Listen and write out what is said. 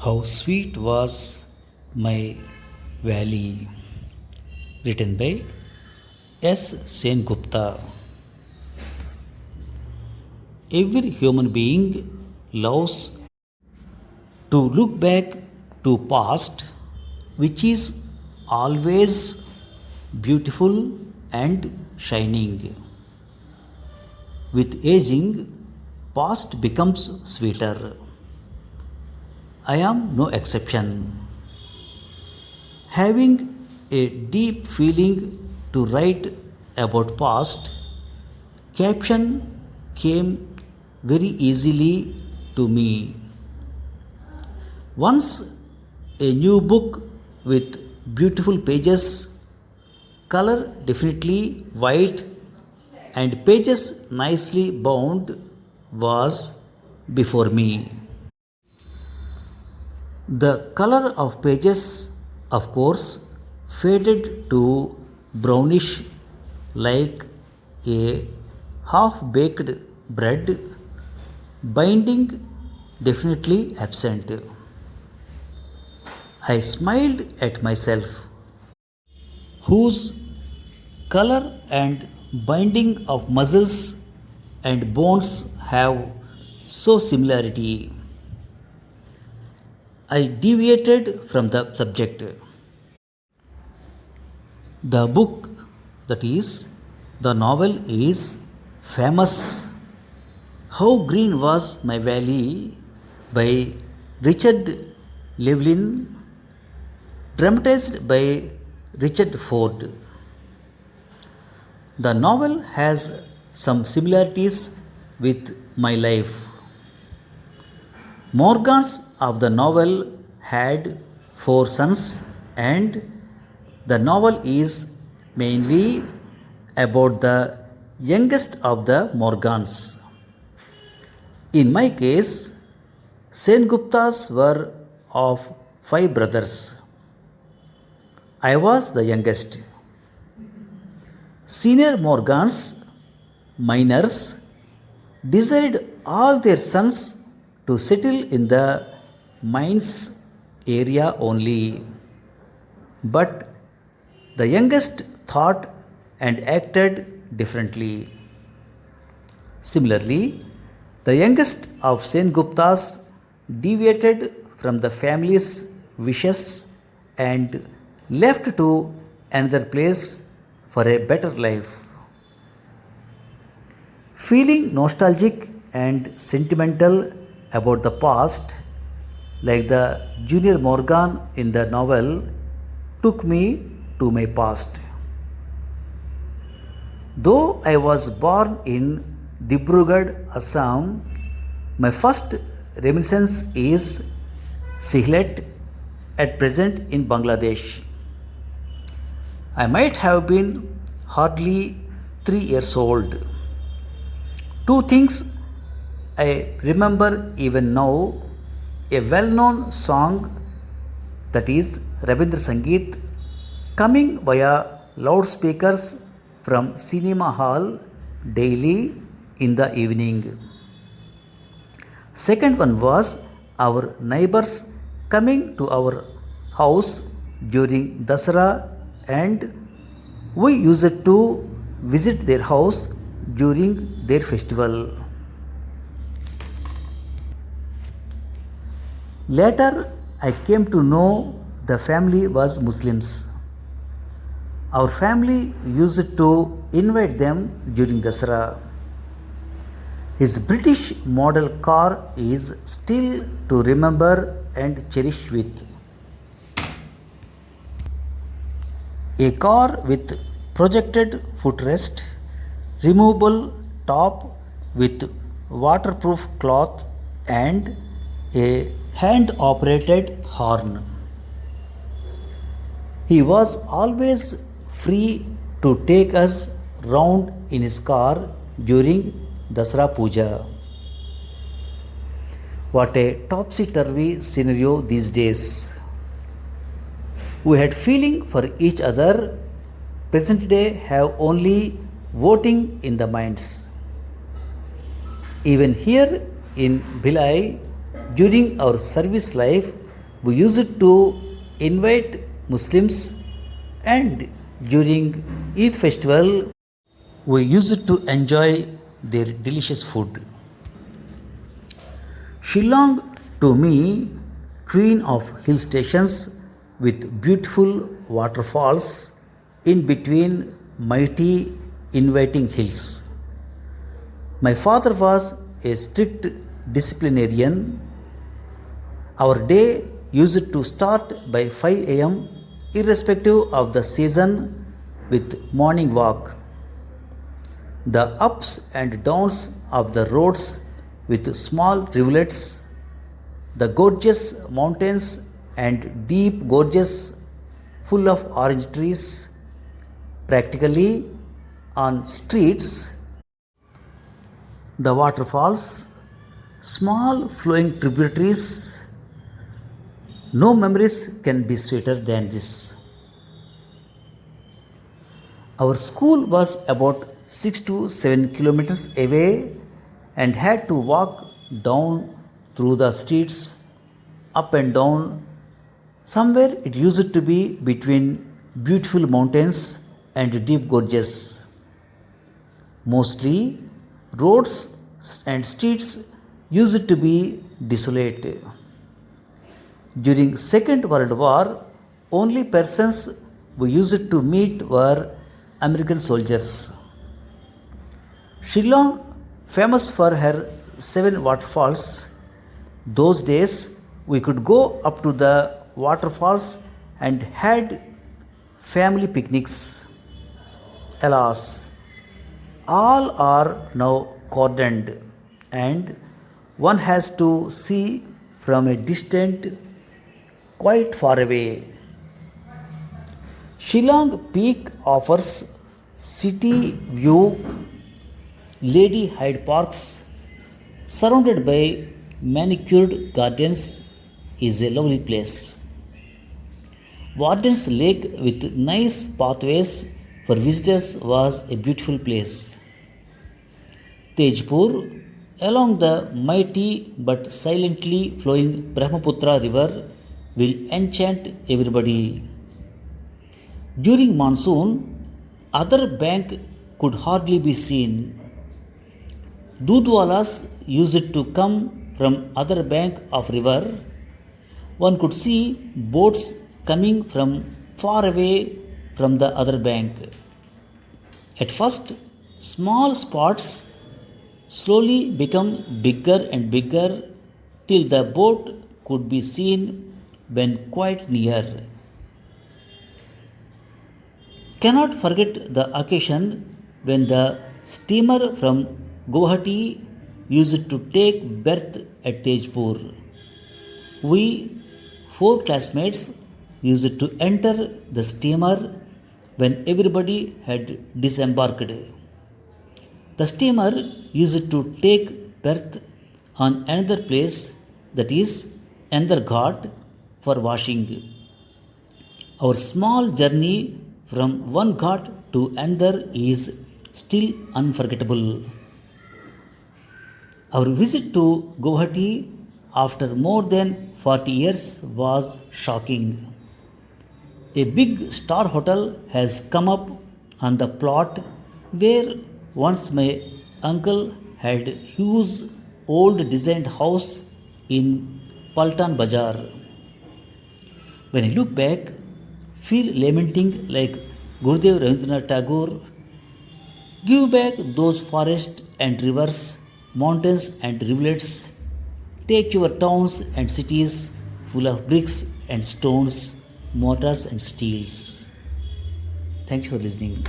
How sweet was my valley, written by S. Sen Gupta. Every human being loves to look back to past, which is always beautiful and shining. With aging, past becomes sweeter. I am no exception. Having a deep feeling to write about past, caption came very easily to me. Once a new book with beautiful pages, color definitely white, and pages nicely bound was before me. The color of pages, of course, faded to brownish like a half baked bread, binding definitely absent. I smiled at myself, whose color and binding of muscles and bones have so similarity. I deviated from the subject. The book, that is, the novel, is famous. How Green Was My Valley by Richard Llewellyn, dramatized by Richard Ford. The novel has some similarities with my life. Morgans of the novel had four sons, and the novel is mainly about the youngest of the Morgans. In my case, Sen Guptas were of five brothers. I was the youngest. Senior Morgans, minors, desired all their sons to settle in the mines area only. But the youngest thought and acted differently. Similarly, the youngest of Sen Guptas deviated from the family's wishes and left to another place for a better life. Feeling nostalgic and sentimental about the past, like the Junior Morgan in the novel, took me to my past. Though I was born in Dibrugarh, Assam, my first reminiscence is Sylhet, at present in Bangladesh. I might have been hardly 3 years old. Two things I remember even now: a well known song, that is Rabindra Sangeet, coming via loudspeakers from cinema hall daily in the evening. Second one was our neighbors coming to our house during Dasara, and we used to visit their house during their festival. Later, I came to know the family was Muslims. Our family used to invite them during Dasara. His British model car is still to remember and cherish with. A car with projected footrest, removable top with waterproof cloth, and a hand operated horn. He was always free to take us round in his car during Dasara Puja. What a topsy turvy scenario these days. We had feeling for each other. Present day have only voting in the minds. Even here in Bhilai, during our service life, we used to invite Muslims, and during Eid festival we used to enjoy their delicious food. Shillong to me, queen of hill stations with beautiful waterfalls in between mighty inviting hills. My father was a strict disciplinarian. Our day used to start by 5 am irrespective of the season with morning walk. The ups and downs of the roads with small rivulets, the gorgeous mountains and deep gorges full of orange trees, practically on streets, the waterfalls, small flowing tributaries. No memories can be sweeter than this. Our school was about 6 to 7 kilometers away and had to walk down through the streets, up and down. Somewhere it used to be between beautiful mountains and deep gorges. Mostly roads and streets used to be desolate. During Second World War, only persons we used to meet were American soldiers. Shillong, famous for her 7 waterfalls, those days we could go up to the waterfalls and had family picnics. Alas, all are now cordoned and one has to see from a distant, quite far away. Shillong Peak offers city view, Lady Hyde Parks, surrounded by manicured gardens, is a lovely place. Warden's Lake with nice pathways for visitors was a beautiful place. Tejpur, along the mighty but silently flowing Brahmaputra river, will enchant everybody. During monsoon, other bank could hardly be seen. Dudwalas used to come from other bank of river. One could see boats coming from far away from the other bank. At first, small spots slowly become bigger and bigger till the boat could be seen when quite near. Cannot forget the occasion when the steamer from Guwahati used to take berth at Tejpur. We, 4 classmates, used to enter the steamer when everybody had disembarked. The steamer used to take berth on another place, that is, another ghat, for washing. Our small journey from one ghat to another is still unforgettable. Our visit to Guwahati after more than 40 years was shocking. A big star hotel has come up on the plot where once my uncle had huge old designed house in Paltan Bazaar. When I look back, feel lamenting like Gurudev Rabindranath Tagore, give back those forests and rivers, mountains and rivulets, take your towns and cities full of bricks and stones, mortars and steels. Thank you for listening.